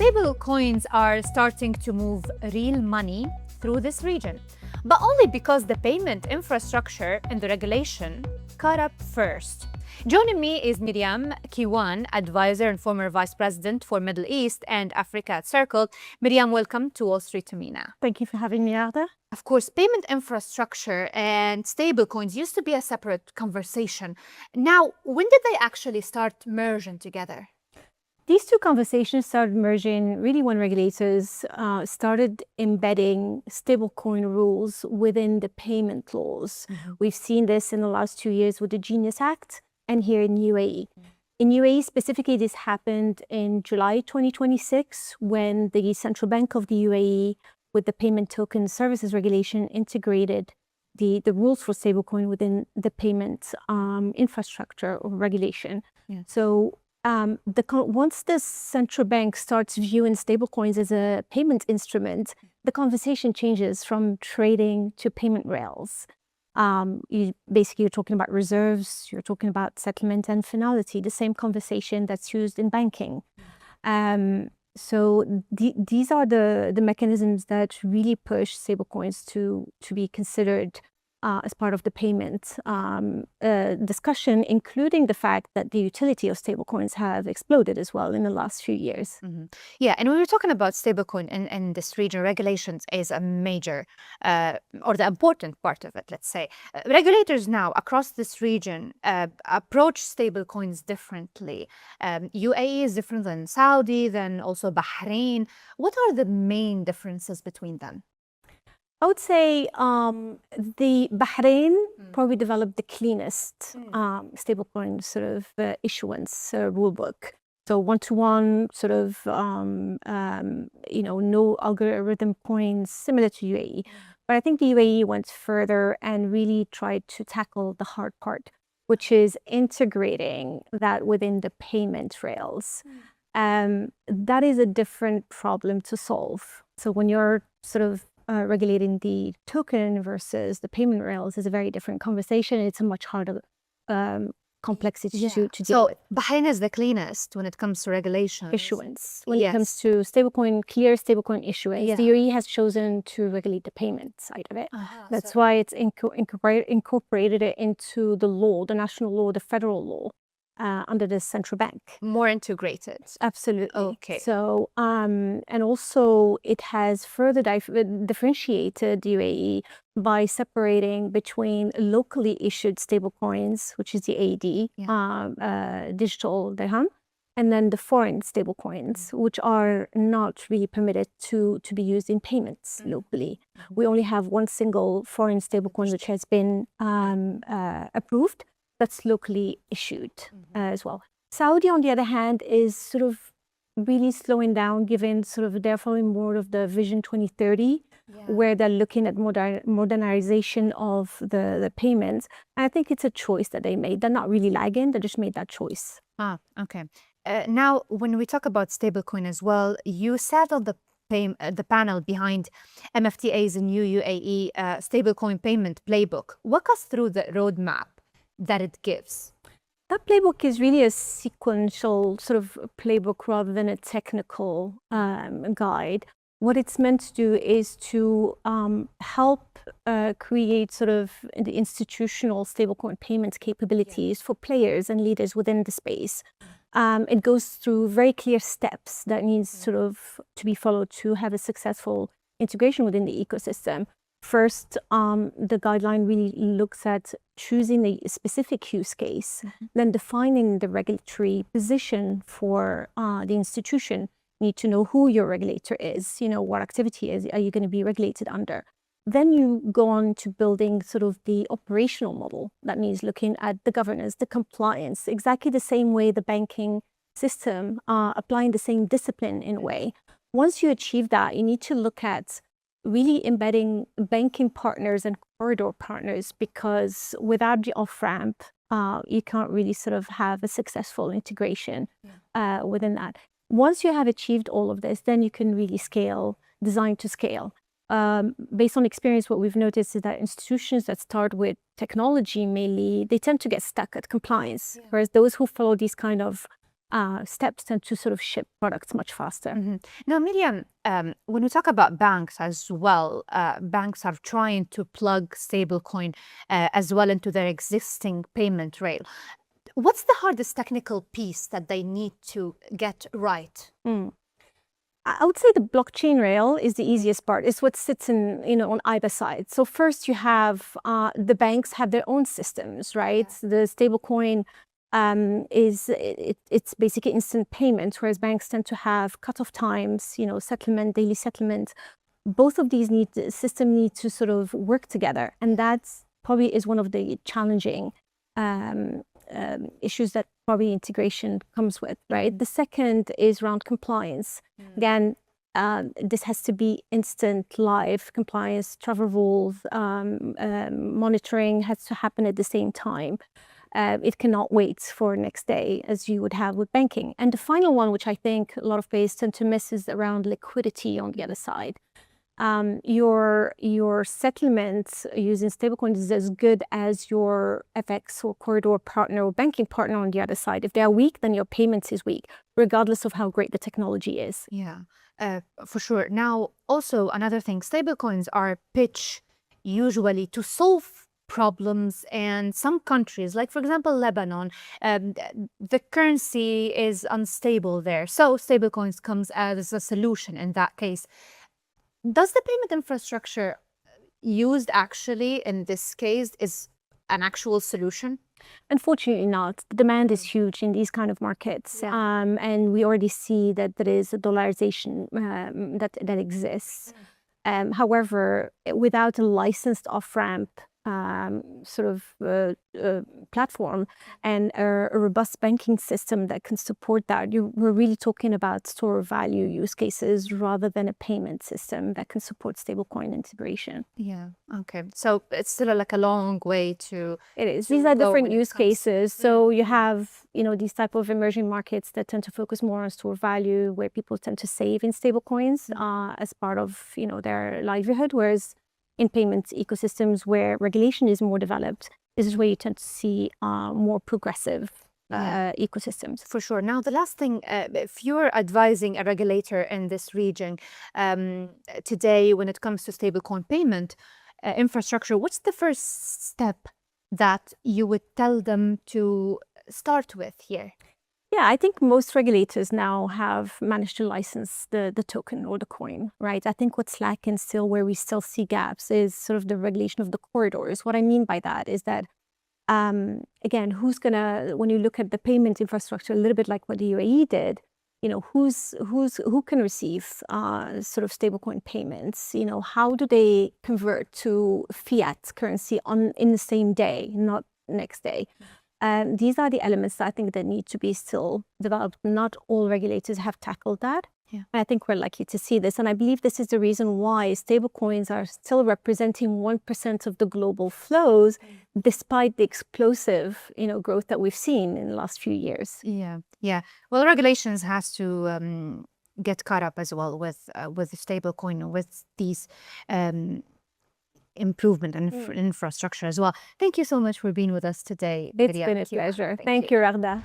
Stable coins are starting to move real money through this region, but only because the payment infrastructure and the regulation caught up first. Joining me is Miriam Kiwan, advisor and former vice president for Middle East and Africa at Circle. Miriam, welcome to Wall Street to MENA. Thank you for having me, Arda. Of course, payment infrastructure and stablecoins used to be a separate conversation. Now, when did they actually start merging together? These two conversations started merging really when regulators started embedding stablecoin rules within the payment laws. We've seen this in the last 2 years with the Genius Act and here in UAE. In UAE specifically, this happened in July 2026 when the Central Bank of the UAE with the Payment Token Services Regulation integrated the rules for stablecoin within the payment infrastructure or regulation. Yeah. So once the central bank starts viewing stablecoins as a payment instrument, the conversation changes from trading to payment rails. You're talking about reserves, you're talking about settlement and finality, the same conversation that's used in banking. So these are the mechanisms that really push stablecoins to be considered as part of the payment discussion, including the fact that the utility of stablecoins have exploded as well in the last few years. Yeah, and when we're talking about stablecoin in this region, regulations is a major or the important part of it, let's say. Regulators now across this region approach stablecoins differently. UAE is different than Saudi, then also Bahrain. What are the main differences between them? I would say the Bahrain probably developed the cleanest stablecoin sort of issuance rulebook. So one-to-one sort of, no algorithm coins similar to UAE. But I think the UAE went further and really tried to tackle the hard part, which is integrating that within the payment rails. That is a different problem to solve. So when you're sort of regulating the token versus the payment rails is a very different conversation. It's a much harder complexity to deal with. Bahrain is the cleanest when it comes to regulation. Issuance. When it comes to clear stablecoin issuance, the UAE has chosen to regulate the payment side of it. That's why it's incorporated it into the law, the national law, the federal law. Under the central bank. More integrated. Absolutely. Okay. So, and also it has further differentiated the UAE by separating between locally issued stablecoins, which is the AED, digital dirham, and then the foreign stablecoins, which are not really permitted to be used in payments locally. We only have one single foreign stablecoin which has been approved. That's locally issued as well. Saudi, on the other hand, is sort of really slowing down, given sort of they're following more of the Vision 2030, where they're looking at modernization of the payments. And I think it's a choice that they made. They're not really lagging. They just made that choice. Okay. Now, when we talk about stablecoin as well, you sat on the panel behind MFTA's new UAE stablecoin payment playbook. Walk us through the roadmap that it gives. That playbook is really a sequential sort of playbook rather than a technical guide. What it's meant to do is to help create sort of the institutional stablecoin payments capabilities for players and leaders within the space. It goes through very clear steps that needs sort of to be followed to have a successful integration within the ecosystem. First, the guideline really looks at choosing a specific use case, then defining the regulatory position for the institution. You need to know who your regulator is, what activity are you going to be regulated under. Then you go on to building sort of the operational model that means looking at the governance, the compliance, exactly the same way the banking system, applying the same discipline in a way. Once you achieve that, you need to look at really embedding banking partners and corridor partners, because without the off-ramp, you can't really sort of have a successful integration within that. Once you have achieved all of this, then you can really scale, design to scale. Based on experience, what we've noticed is that institutions that start with technology mainly, they tend to get stuck at compliance, whereas those who follow these kind of steps tend to sort of ship products much faster. Now, Miriam, when we talk about banks as well, banks are trying to plug stablecoin as well into their existing payment rail. What's the hardest technical piece that they need to get right? I would say the blockchain rail is the easiest part. It's what sits in, on either side. So first you have the banks have their own systems, right? Yeah. The stablecoin it's basically instant payments, whereas banks tend to have cutoff times, settlement, daily settlement. Both of these systems need to sort of work together, and that's probably is one of the challenging issues that probably integration comes with, right? The second is around compliance. Again, this has to be instant, live compliance, travel rules, monitoring has to happen at the same time. It cannot wait for next day as you would have with banking. And the final one, which I think a lot of players tend to miss, is around liquidity on the other side. Your settlement using stablecoins is as good as your FX or corridor partner or banking partner on the other side. If they are weak, then your payments is weak, regardless of how great the technology is. Yeah, for sure. Now, also another thing, stablecoins are pitched usually to solve problems, and some countries, like for example Lebanon, the currency is unstable there, so stablecoins comes as a solution in that case. Does the payment infrastructure used actually in this case is an actual solution? Unfortunately not. The demand is huge in these kind of markets. Yeah. And we already see that there is a dollarization that exists. However, without a licensed off-ramp platform and a robust banking system that can support that, we're really talking about store of value use cases rather than a payment system that can support stablecoin integration. Yeah. Okay. So it's still like a long way to. It is. to These are go different when it use comes- cases. So you have, these type of emerging markets that tend to focus more on store value, where people tend to save in stablecoins as part of, their livelihood. Whereas in payments ecosystems where regulation is more developed, this is where you tend to see more progressive ecosystems. For sure. Now, the last thing, if you're advising a regulator in this region today when it comes to stablecoin payment infrastructure, what's the first step that you would tell them to start with here? Yeah, I think most regulators now have managed to license the token or the coin, right? I think what's lacking still, where we still see gaps, is sort of the regulation of the corridors. What I mean by that is that, again, when you look at the payment infrastructure, a little bit like what the UAE did, who can receive sort of stablecoin payments? How do they convert to fiat currency in the same day, not next day? These are the elements that I think that need to be still developed. Not all regulators have tackled that. Yeah. And I think we're likely to see this. And I believe this is the reason why stablecoins are still representing 1% of the global flows, despite the explosive, growth that we've seen in the last few years. Yeah. Well, regulations has to get caught up as well with stablecoin, with these improvement and infrastructure as well. Thank you so much for being with us today. It's been a pleasure. Thank you, Ragda.